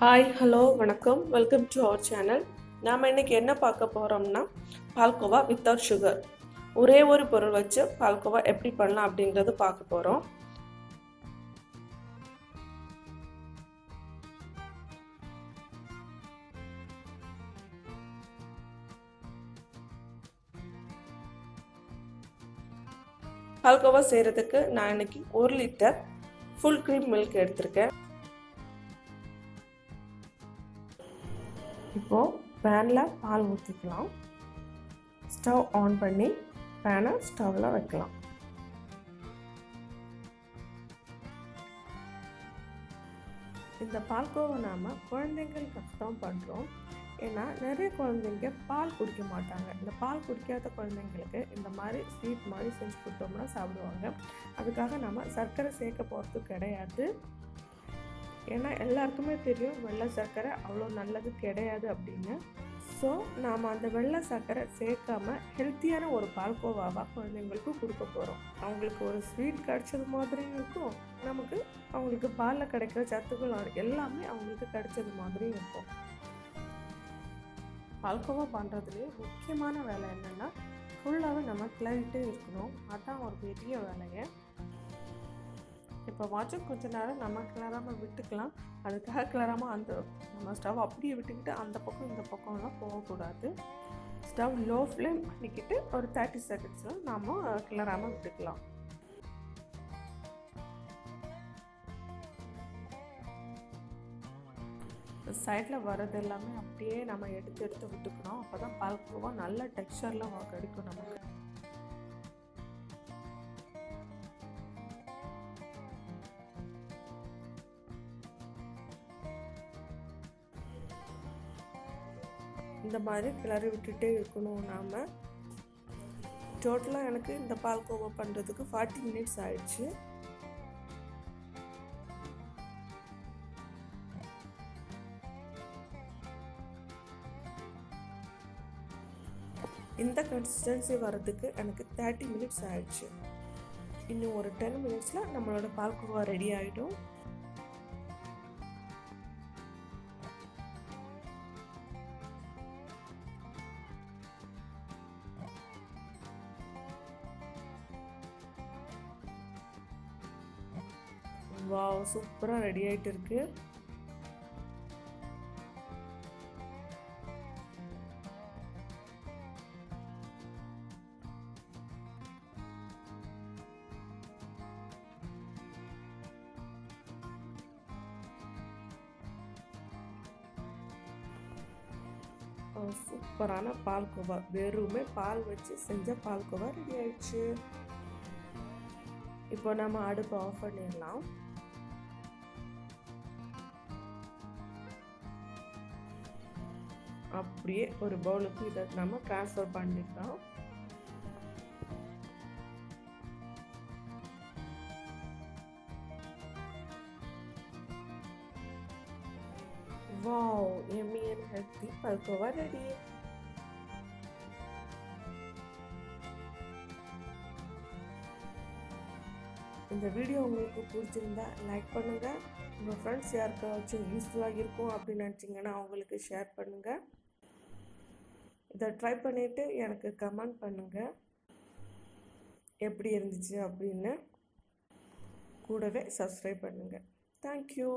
Hi hello வணக்கம், welcome to our channel. நாம் இன்றைக்கி என்ன பார்க்க போகிறோம்னா பால்கோவா வித்தவுட் சுகர். ஒரே ஒரு பொருள் வச்சு பால்கோவா எப்படி பண்ணலாம் அப்படிங்கிறது பார்க்க போகிறோம். பால்கோவா செய்கிறதுக்கு நான் இன்றைக்கி 1 லிட்டர் ஃபுல் க்ரீம் மில்க் எடுத்திருக்கேன். இப்போது பேனில் பால் ஊற்றிக்கலாம். ஸ்டவ் ஆன் பண்ணி பேனை ஸ்டவ்வில் வைக்கலாம். இந்த பால்கோவா நாம் குழந்தைங்களுக்காக தான் பண்ணுறோம். ஏன்னா நிறைய குழந்தைங்க பால் குடிக்க மாட்டாங்க. இந்த பால் குடிக்காத குழந்தைங்களுக்கு இந்த மாதிரி ஸ்வீட் மாதிரி செஞ்சு கொடுத்தோம்னா சாப்பிடுவாங்க. அதுக்காக நம்ம சர்க்கரை சேர்க்க போகிறது கிடையாது. ஏன்னா எல்லாருக்குமே தெரியும் வெள்ளை சர்க்கரை அவ்வளோ நல்லது கிடையாது அப்படின்னு. ஸோ நாம் அந்த வெள்ளை சர்க்கரை சேர்க்காம ஹெல்த்தியான ஒரு பால்கோவாவாக குழந்தைங்களுக்கு கொடுக்க போகிறோம். அவங்களுக்கு ஒரு ஸ்வீட் கிடைச்சது மாதிரியும் இருக்கும், நமக்கு அவங்களுக்கு பாலில் கிடைக்கிற சத்துக்கள் எல்லாமே அவங்களுக்கு கிடைச்சது மாதிரியும் இருக்கும். பால்கோவா பண்ணுறதுலேயே முக்கியமான வேலை என்னென்னா ஃபுல்லாகவே நம்ம கிளறிட்டே இருக்கணும். அதுதான் ஒரு பெரிய வேலையை. இப்போ வாட்சும் கொஞ்சம் நேரம் நம்ம கிளறாமல் விட்டுக்கலாம். அதுக்காக கிளறாமல் நம்ம ஸ்டவ் அப்படியே விட்டுக்கிட்டு அந்த பக்கம் இந்த பக்கம்லாம் போகக்கூடாது. ஸ்டவ் லோ ஃப்ளேம் பண்ணிக்கிட்டு ஒரு 30 செகண்ட்ஸில் நாம் கிளறாமல் விட்டுக்கலாம். சைடில் வர்றது எல்லாமே அப்படியே நம்ம எடுத்து விட்டுக்கணும். அப்போ தான் பால்கோவா நல்ல டெக்ஸ்சரில் கிடைக்கும் நமக்கு. இந்த மாதிரி கிளறி விட்டுட்டே இருக்கணும். நாம் டோட்டலாக எனக்கு இந்த பால்கோவா பண்ணுறதுக்கு 40 மினிட்ஸ் ஆயிடுச்சு. இந்த கன்சிஸ்டன்சி வர்றதுக்கு எனக்கு 30 மினிட்ஸ் ஆயிடுச்சு. இன்னும் ஒரு 10 மினிட்ஸில் நம்மளோட பால்கோவா ரெடி ஆகிடும். வாவ், சூப்பராக ரெடி ஆகிட்டு இருக்கு. சூப்பரான பால்கோவா, வெறுமே பால் வச்சு செஞ்ச பால்கோவா ரெடி ஆயிடுச்சு. இப்போ நம்ம அடுப்பு ஆஃப் பண்ணிடலாம். அப்படியே ஒரு பவுலுக்கு இதை நம்ம ட்ரான்ஸ்ஃபர் பண்ணிக்கலாம். Wow, yummy and healthy palkova ready. இந்த வீடியோ உங்களுக்கு பிடிச்சிருந்தா லைக் பண்ணுங்கள். உங்கள் ஃப்ரெண்ட்ஸ் யாருக்காச்சும் யூஸ்ஃபுல்லாக இருக்கும் அப்படின்னு நினச்சிங்கன்னா அவங்களுக்கு ஷேர் பண்ணுங்கள். இதை ட்ரை பண்ணிவிட்டு எனக்கு கமெண்ட் பண்ணுங்கள் எப்படி இருந்துச்சு அப்படின்னு. கூடவே சப்ஸ்கிரைப் பண்ணுங்கள். தேங்க்யூ.